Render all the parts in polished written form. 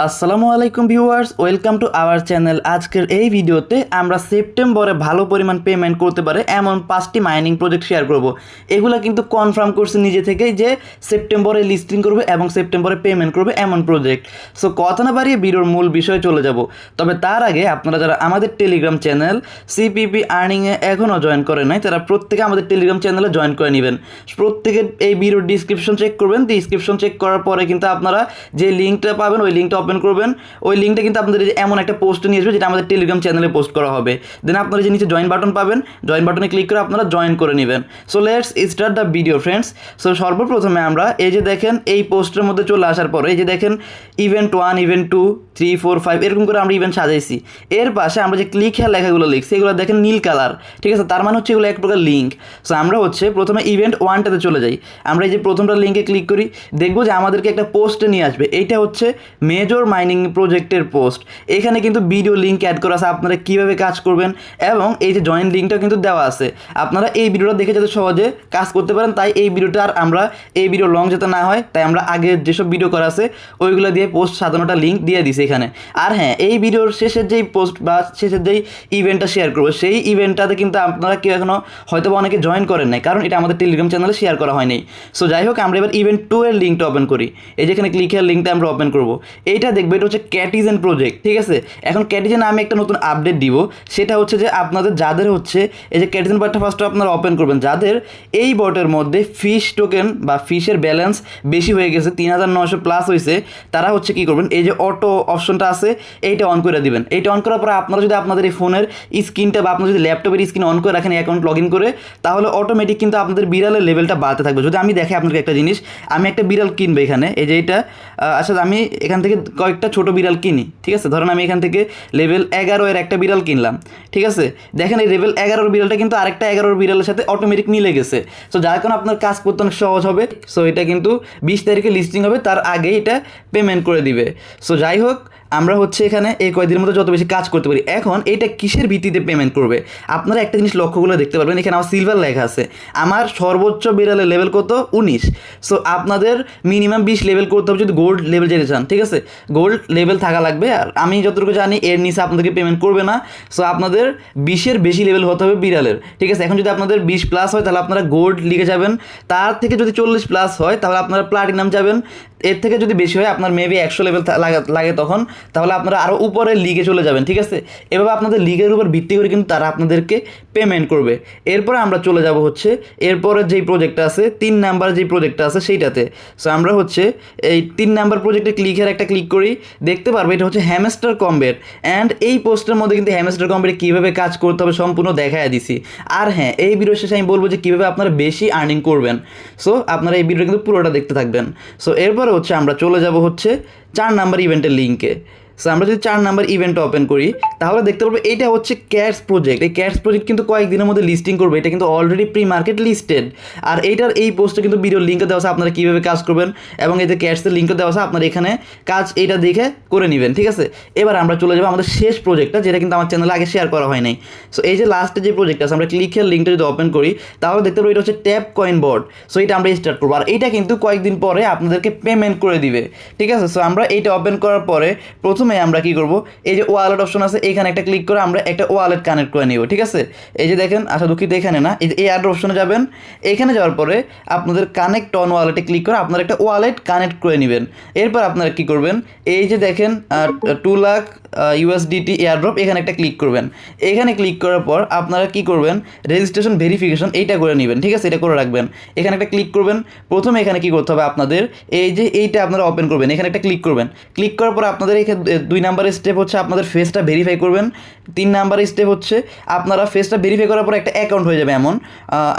আসসালামু আলাইকুম viewers, welcome to our channel. আজকের এই ভিডিওতে আমরা সেপ্টেম্বরে ভালো পরিমাণ পেমেন্ট করতে পারে এমন 5টি মাইনিং প্রজেক্ট শেয়ার করব। এগুলো কিন্তু কনফার্ম করছে নিজে থেকেই যে সেপ্টেম্বরে লিস্টিং করবে এবং সেপ্টেম্বরে পেমেন্ট করবে এমন প্রজেক্ট। সো কথা না বাড়িয়ে ভিডিওর মূল বিষয়ে চলে যাব। তবে তার আগে আপনারা যারা আমাদের টেলিগ্রাম চ্যানেল সিপিপি আর্নিংয়ে এখনও জয়েন করে নাই, তারা প্রত্যেকে আমাদের টেলিগ্রাম চ্যানেলে জয়েন করে নেবেন। প্রত্যেকে এই ভিডিওর ডিসক্রিপশন চেক করবেন। ডিসক্রিপশন চেক করার পরে কিন্তু আপনারা যে লিঙ্কটা পাবেন ওই লিঙ্কটা ওপেন করবেন। ওই লিঙ্কটা কিন্তু আপনাদের এমন একটা পোস্টে নিয়ে আসবে যেটা আমাদের টেলিগ্রাম চ্যানেলে পোস্ট করা হবে। দেন আপনারা যে নিচে জয়েন বাটন পাবেন, জয়েন বাটনে ক্লিক করে আপনারা জয়েন করে নেবেন। So let's start the video friends. So সর্বপ্রথমে আমরা এই যে দেখেন এই পোস্টের মধ্যে চলে আসার পরে এই যে দেখেন ইভেন্ট 1, ইভেন্ট 2, 3, 4, 5 এরকম করে আমরা ইভেন্ট সাজাইছি। এর পাশে আমরা যে ক্লিক হেয়ার লেখাগুলো লিখছি এগুলো দেখেন নীল কালার, ঠিক আছে? তার মানে হচ্ছে এগুলো এক প্রকার লিঙ্ক। সো আমরা হচ্ছে প্রথমে ইভেন্ট 1টাতে চলে যাই। আমরা এই যে প্রথমটা লিঙ্কে ক্লিক করি, দেখবো যে আমাদেরকে একটা পোস্টে নিয়ে আসবে। এইটা হচ্ছে মেজর মাইনিং প্রজেক্টের পোস্ট। এখানে কিন্তু ভিডিও লিঙ্ক অ্যাড করা আছে, আপনারা কীভাবে কাজ করবেন, এবং এই যে জয়েন লিঙ্কটা কিন্তু দেওয়া আছে। আপনারা এই ভিডিওটা দেখে যাতে সহজে কাজ করতে পারেন, তাই এই ভিডিওটা আর আমরা এই ভিডিও লং যাতে না হয় তাই আমরা আগে যেসব ভিডিও করা আছে ওইগুলো দিয়ে পোস্ট সাধারণটা লিঙ্ক দিয়ে দিছি এখানে। আর হ্যাঁ, এই ভিডিওর শেষের যেই পোস্ট বা শেষের যেই ইভেন্টটা শেয়ার করবো সেই ইভেন্টটাতে কিন্তু আপনারা কেউ এখনও হয়তো বা অনেকে জয়েন করেন নাই, কারণ এটা আমাদের টেলিগ্রাম চ্যানেলে শেয়ার করা হয়নি। সো যাই হোক, আমরা এবার ইভেন্ট 2 এর লিঙ্কটা ওপেন করি। এই যেখানে ক্লিক হেয়ার লিঙ্কটা আমরা ওপেন করবো। এইটা দেখবো এটা হচ্ছে ক্যাটিজেন প্রজেক্ট, ঠিক আছে? এখন ক্যাটিজেন আমি একটা নতুন আপডেট দিব। সেটা হচ্ছে যে আপনাদের যাদের হচ্ছে এই যে ক্যাটিজেন বটটা ফার্স্ট আপনারা ওপেন করবেন, যাদের এই বটের মধ্যে ফিশ টোকেন বা ফিশের ব্যালেন্স বেশি হয়ে গেছে, 3900 প্লাস হয়েছে, তারা হচ্ছে কী করবেন, এই যে অটো অপশনটা আছে এইটা অন করে দিবেন। এইটা অন করার পরে আপনারা যদি আপনাদের এই ফোনের স্ক্রিনটা বা আপনার যদি ল্যাপটপের স্ক্রিন অন করে রাখেন অ্যাকাউন্ট লগ ইন করে, তাহলে অটোমেটিক কিন্তু আপনাদের বিড়ালের লেভেলটা বাড়তে থাকবে। যদি আমি দেখে আপনাকে একটা জিনিস, আমি একটা বিড়াল কিনবো এখানে, এই যে এটা আচ্ছা আমি এখান থেকে কয়েকটা ছোট বিড়াল কিনি, ঠিক আছে? ধরেন আমি এখান থেকে লেভেল 11 এর একটা বিড়াল কিনলাম, ঠিক আছে? দেখেন এই লেভেল 11 বিড়ালটা কিন্তু আরেকটা 11 বিড়ালের সাথে অটোমেটিক মিলে গেছে। সো যার কারণে আপনার কাজ করতে অনেক সহজ হবে। সো এটা কিন্তু 20 তারিখে লিস্টিং হবে, তার আগে এটা পেমেন্ট করে দিবে। সো যাই হোক, আমরা হচ্ছে এখানে এই কয়েকদিনের মধ্যে যত বেশি কাজ করতে পারি। এখন এইটা কিসের ভিত্তিতে পেমেন্ট করবে, আপনারা একটা জিনিস লক্ষ্যগুলো দেখতে পারবেন। এখানে আমার সিলভার লেখা আছে, আমার সর্বোচ্চ বিড়ালের লেভেল কত, 19। সো আপনাদের মিনিমাম 20 লেভেল করতে হবে যদি গোল্ড লেভেল যেতে চান, ঠিক আছে? গোল্ড লেভেল থাকা লাগবে। আর আমি যতটুকু জানি এর নিচে আপনাদেরকে পেমেন্ট করবে না। সো আপনাদের 20-এর বেশি লেভেল হতে হবে বিড়ালের, ঠিক আছে? এখন যদি আপনাদের 20 প্লাস হয় তাহলে আপনারা গোল্ড লিগে যাবেন। তার থেকে যদি 40 প্লাস হয় তাহলে আপনারা প্লাটিনাম যাবেন। এর থেকে যদি বেশি হয় আপনার মেবি 100 লেভেল লাগে তখন, তাহলে আপনারা আরও উপরে লিগে চলে যাবেন, ঠিক আছে? এভাবে আপনাদের লিগের উপর ভিত্তি করে কিন্তু তারা আপনাদেরকে পেমেন্ট করবে। এরপরে আমরা চলে যাব হচ্ছে এরপরে যেই প্রজেক্টটা আছে, 3 নাম্বার যেই প্রজেক্টটা আছে সেইটাতে। সো আমরা হচ্ছে এই 3 নাম্বার প্রজেক্টে ক্লিকের একটা ক্লিক করি, দেখতে পারবো এটা হচ্ছে হ্যামস্টার কমব্যাট। অ্যান্ড এই পোস্টের মধ্যে কিন্তু হ্যামস্টার কমব্যাটে কীভাবে কাজ করতে হবে সম্পূর্ণ দেখায় দিছি। আর হ্যাঁ, এই ভিডিও শেষে আমি বলবো যে কীভাবে আপনারা বেশি আর্নিং করবেন। সো আপনারা এই ভিডিওটা কিন্তু পুরোটা দেখতে থাকবেন। সো এরপরে হচ্ছে আমরা চলে যাব হচ্ছে 4 নাম্বার ইভেন্টের লিঙ্কে। সো আমরা যদি 4 নাম্বার ইভেন্টটা ওপেন করি তাহলে দেখতে পারবো এটা হচ্ছে ক্যাটস প্রজেক্ট। এই ক্যাটস প্রজেক্ট কিন্তু কয়েকদিনের মধ্যে লিস্টিং করবে। এটা কিন্তু অলরেডি প্রি মার্কেট লিস্টেড। আর এইটার এই পোস্টে কিন্তু ভিডিওর লিঙ্কও দেওয়া আছে, আপনারা কীভাবে কাজ করবেন, এবং এই যে ক্যাটসের লিঙ্কও দেওয়া আছে, আপনারা এখানে কাজ এইটা দেখে করে নেবেন, ঠিক আছে? এবার আমরা চলে যাবো আমাদের শেষ প্রজেক্টটা, যেটা কিন্তু আমার চ্যানেলে আগে শেয়ার করা হয় নাই। সো এই যে লাস্টে যে প্রজেক্ট আছে, আমরা ক্লিকের লিঙ্কটা যদি ওপেন করি তাহলে দেখতে পাবো এটা হচ্ছে ট্যাপ কয়েন বট। সো এটা আমরা স্টার্ট করবো, আর এইটা কিন্তু কয়েকদিন পরে আপনাদেরকে পেমেন্ট করে দিবে, ঠিক আছে? সো আমরা এইটা ওপেন করার পরে প্রথমে আমরা কী করবো, এই যে ওয়ালেট অপশন আছে এখানে একটা ক্লিক করে আমরা একটা ওয়ালেট কানেক্ট করে নিব, ঠিক আছে? এই যে দেখেন, আচ্ছা দুঃখিত এখানে না, এই যে এই অ্যাড অপশনে যাবেন। এখানে যাওয়ার পরে আপনাদের কানেক্ট অন ওয়ালেটে ক্লিক করে আপনারা একটা ওয়ালেট কানেক্ট করে নেবেন। এরপর আপনারা কী করবেন, এই যে দেখেন 2 লাখ USDT এয়ারড্রপ, এখানে একটা ক্লিক করবেন। এখানে ক্লিক করার পর আপনারা কী করবেন, রেজিস্ট্রেশন ভেরিফিকেশন এইটা করে নেবেন, ঠিক আছে? এটা করে রাখবেন। এখানে একটা ক্লিক করবেন। প্রথমে এখানে কী করতে হবে, আপনাদের এই যে এইটা আপনারা ওপেন করবেন, এখানে একটা ক্লিক করবেন। ক্লিক করার পর আপনাদের এখানে 2 নাম্বারের স্টেপ হচ্ছে আপনাদের ফেসটা ভেরিফাই করবেন। 3 নাম্বারের স্টেপ হচ্ছে আপনারা ফেসটা ভেরিফাই করার পর একটা অ্যাকাউন্ট হয়ে যাবে এমন।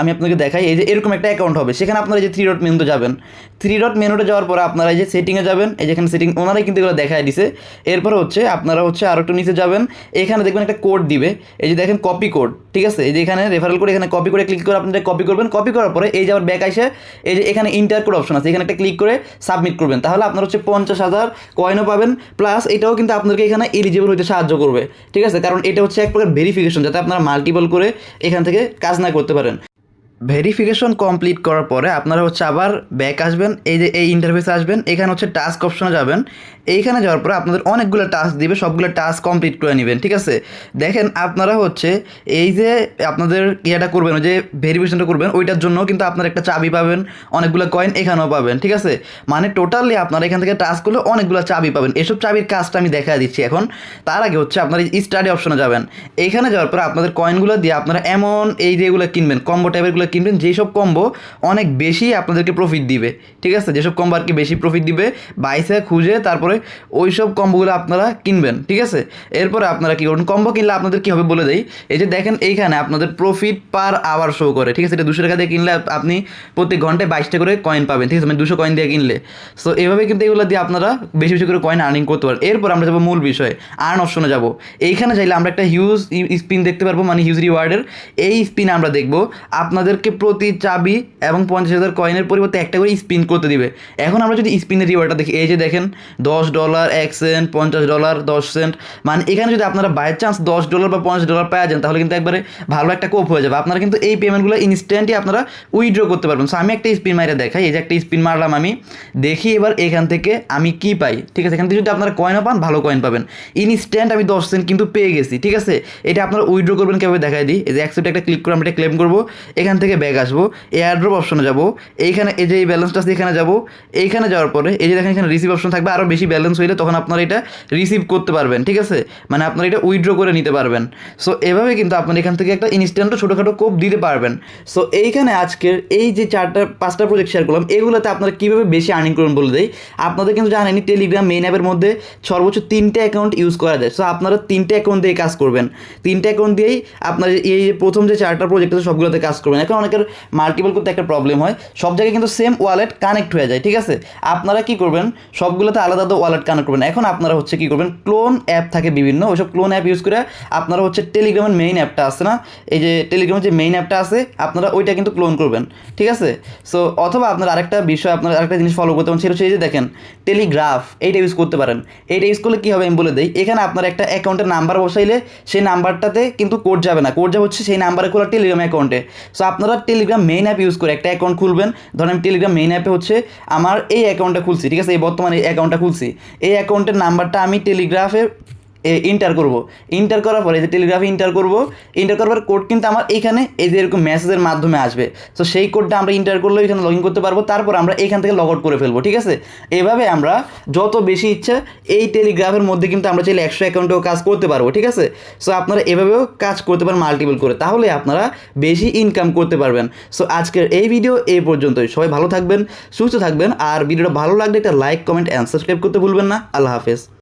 আমি আপনাকে দেখাই, এই যে এরকম একটা অ্যাকাউন্ট হবে। সেখানে আপনারা এই যে 3 ডট মেনুতে যাবেন। 3 ডট মেনুতে যাওয়ার পর আপনারা এই যে সেটিংয়ে যাবেন। এই যেখানে সেটিং ওনারাই কিন্তু এগুলো দেখায় দিছে। এরপর হচ্ছে আপনারা হচ্ছে আরও একটু নিচে যাবেন। এখানে দেখবেন একটা কোড দিবে, এই যে দেখেন কপি কোড, ঠিক আছে? এই যে এখানে রেফারেল কোড, এখানে কপি করে ক্লিক করে আপনারা কপি করবেন। কপি করার পরে এই যে আবার ব্যাক আসে, এই যে এখানে ইন্টার কোড অপশন আছে, এখানে একটা ক্লিক করে সাবমিট করবেন। তাহলে আপনার হচ্ছে 50,000 কয়েনও পাবেন, প্লাস এটাও কিন্তু আপনাদেরকে এখানে এলিজিবল হতে সাহায্য করবে, ঠিক আছে? কারণ এটা হচ্ছে এক প্রকার ভেরিফিকেশন, যাতে আপনারা মাল্টিপল করে এখান থেকে কাজ না করতে পারেন। ভেরিফিকেশন কমপ্লিট করার পরে আপনারা হচ্ছে আবার ব্যাক আসবেন, এই যে এই ইন্টারফেসে আসবেন, এখানে হচ্ছে টাস্ক অপশনে যাবেন। এইখানে যাওয়ার পরে আপনাদের অনেকগুলো টাস্ক দিবে, সবগুলো টাস্ক কমপ্লিট করে নেবেন। ঠিক আছে, দেখেন আপনারা হচ্ছে এই যে আপনাদের ইয়েটা করবেন, ওই যে ভেরিফিকেশনটা করবেন, ওইটার জন্য কিন্তু আপনারা একটা চাবি পাবেন, অনেকগুলো কয়েন এখানেও পাবেন। ঠিক আছে, মানে টোটালি আপনারা এখান থেকে টাস্ক করলে অনেকগুলো চাবি পাবেন। এসব চাবির কাজটা আমি দেখা দিচ্ছি এখন। তার আগে হচ্ছে আপনারা স্টাডি অপশনে যাবেন। এইখানে যাওয়ার পরে আপনাদের কয়েনগুলো দিয়ে আপনারা এমন এই যেগুলো কিনবেন, কম্বো টাইপেরগুলো কিনবেন, যেসব কম্বো অনেক বেশি আপনাদেরকে প্রফিট দিবে। ঠিক আছে, যেসব কম্বো আর কি বেশি প্রফিট দিবে বাইসে খুঁজে তারপরে ওই সব কম্বোগুলো আপনারা কিনবেন। ঠিক আছে, এরপরে আপনারা কী করবেন, কম্বো কিনলে আপনাদের কী হবে বলে দেই। এই যে দেখেন এইখানে আপনাদের প্রফিট পার আওয়ার শো করে। ঠিক আছে, এটা 200 টাকা দিয়ে কিনলে আপনি প্রতি ঘন্টায় 22টা করে কয়েন পাবেন। ঠিক আছে, মানে 200 কয়েন দিয়ে কিনলে। সো এভাবে কিন্তু এগুলো দিয়ে আপনারা বেশি বেশি করে কয়েন আর্নিং করতে পারেন। এরপর আমরা যাবো মূল বিষয়, আর্ন অপশনে যাব। এইখানে চাইলে আমরা একটা হিউজ স্পিন দেখতে পারবো, মানে হিউজ রিওয়ার্ডের। এই স্পিন আমরা দেখবো আপনাদেরকে প্রতি চাবি এবং 50,000 কয়েনের পরিবর্তে একটা করে স্পিন করতে দিবে। এখন আমরা যদি স্পিনের রিওয়ার্ডটা দেখি, এই যে দেখেন $10, 1 সেন্ট, $50, 10 সেন্ট, মানে এখানে যদি আপনারা বাই চান্স $10 বা $50 পাওয়া যান, তাহলে কিন্তু একবারে ভালো একটা কোপ হয়ে যাবে। আপনারা কিন্তু এই পেমেন্টগুলো ইনস্ট্যান্টই আপনারা উইথড্র করতে পারবেন। সো আমি একটা স্পিন মাইরে দেখাই, এই যে একটা স্পিন মারলাম আমি, দেখি এবার এখান থেকে আমি কি পাই। ঠিক আছে, এখান থেকে যদি আপনারা কয়েনও পান, ভালো কয়েন পাবেন। ইনস্ট্যান্ট আমি 10 সেন্ট কিন্তু পেয়ে গেছি। ঠিক আছে, এটা আপনারা উইথড্র করবেন কীভাবে দেখাই দিই। এই যে অ্যাকসেপ্ট একটা ক্লিক করে আমরা এটা ক্লেম করবো, এখান থেকে ব্যাক আসবো, এয়ারড্রপ অপশনে যাবো, এইখানে এই যে এই ব্যালেন্সটা আছে এখানে যাবো। এইখানে যাওয়ার পরে এই যে দেখেন এখানে রিসিভ অপশন থাকবে, আরও বেশি ব্যালেন্স হইলে তখন আপনারা এটা রিসিভ করতে পারবেন। ঠিক আছে, মানে আপনারা এটা উইথড্র করে নিতে পারবেন। সো এভাবে কিন্তু আপনারা এখান থেকে একটা ইনস্ট্যান্টও ছোটোখাটো কোপ দিতে পারবেন। সো এইখানে আজকের এই যে 4-5টা প্রজেক্ট শেয়ার করলাম, এগুলোতে আপনারা কীভাবে বেশি আর্নিং করবেন বলে দেয়। আপনাদের কিন্তু জানেনই টেলিগ্রাম মেইন অ্যাপের মধ্যে সর্বোচ্চ 3টে অ্যাকাউন্ট ইউজ করা যায়। সো আপনারা 3টে অ্যাকাউন্ট দিয়ে কাজ করবেন। 3টে অ্যাকাউন্ট দিয়েই আপনার এই প্রথম যে 4টা প্রজেক্ট আছে সবগুলোতে কাজ করবেন। এখন অনেকের মাল্টিপল করতে একটা প্রবলেম হয়, সব জায়গায় কিন্তু সেম ওয়ালেট কানেক্ট হয়ে যায়। ঠিক আছে, আপনারা কি করবেন, সবগুলোতে আলাদা আলাদা ওয়ালেট কানেক্ট করবেন। এখন আপনারা হচ্ছে কি করবেন, ক্লোন অ্যাপ থাকে বিভিন্ন, ওইসব ক্লোন অ্যাপ ইউজ করে আপনারা হচ্ছে টেলিগ্রামের মেইন অ্যাপটা আছে না, এই যে টেলিগ্রামের যে মেইন অ্যাপটা আছে, আপনারা ওইটা কিন্তু ক্লোন করবেন। ঠিক আছে, সো অথবা আপনার আরেকটা বিষয়, আপনার আরেকটা জিনিস ফলো করতে পারেন, সেটা হচ্ছে এই যে দেখেন টেলিগ্রাফ, এইটা ইউজ করতে পারেন। এইটা ইউজ করলে কী হবে আমি বলে দিই। এখানে আপনার একটা অ্যাকাউন্টের নাম্বার বসাইলে সেই নাম্বারটাতে কিন্তু কোড যাবে না, কোড যাবে হচ্ছে সেই নাম্বারে খোলা টেলিগ্রাম অ্যাকাউন্টে। সো আপনারা টেলিগ্রাম মেইন অ্যাপ ইউজ করে একটা অ্যাকাউন্ট খুলবেন। ধরেন আমি টেলিগ্রাম মেইন অ্যাপে হচ্ছে আমার এই অ্যাকাউন্টটা খুলছি। ঠিক আছে, এই বর্তমানে এই অ্যাকাউন্টটা খুলছি, এই অ্যাকাউন্টের নাম্বারটা আমি টেলিগ্রাফে ইন্টার করব। ইন্টার করার পরে যে টেলিগ্রাফে ইন্টার করব, ইন্টার করার কোড কিন্তু আমার এইখানে এই যে এরকম মেসেজের মাধ্যমে আসবে। সো সেই কোডটা আমরা ইন্টার করলেও এখানে লগ ইন করতে পারবো, তারপর আমরা এখান থেকে লগ আউট করে ফেলবো। ঠিক আছে, এভাবে আমরা যত বেশি ইচ্ছা এই টেলিগ্রাফের মধ্যে কিন্তু আমরা চাইলে 100 অ্যাকাউন্টেও কাজ করতে পারবো। ঠিক আছে, সো আপনারা এভাবেও কাজ করতে পারেন মাল্টিপল করে, তাহলে আপনারা বেশি ইনকাম করতে পারবেন। সো আজকের এই ভিডিও এই পর্যন্তই। সবাই ভালো থাকবেন, সুস্থ থাকবেন, আর ভিডিওটা ভালো লাগলে একটা লাইক, কমেন্ট অ্যান্ড সাবস্ক্রাইব করতে ভুলবেন না। আল্লাহ হাফেজ।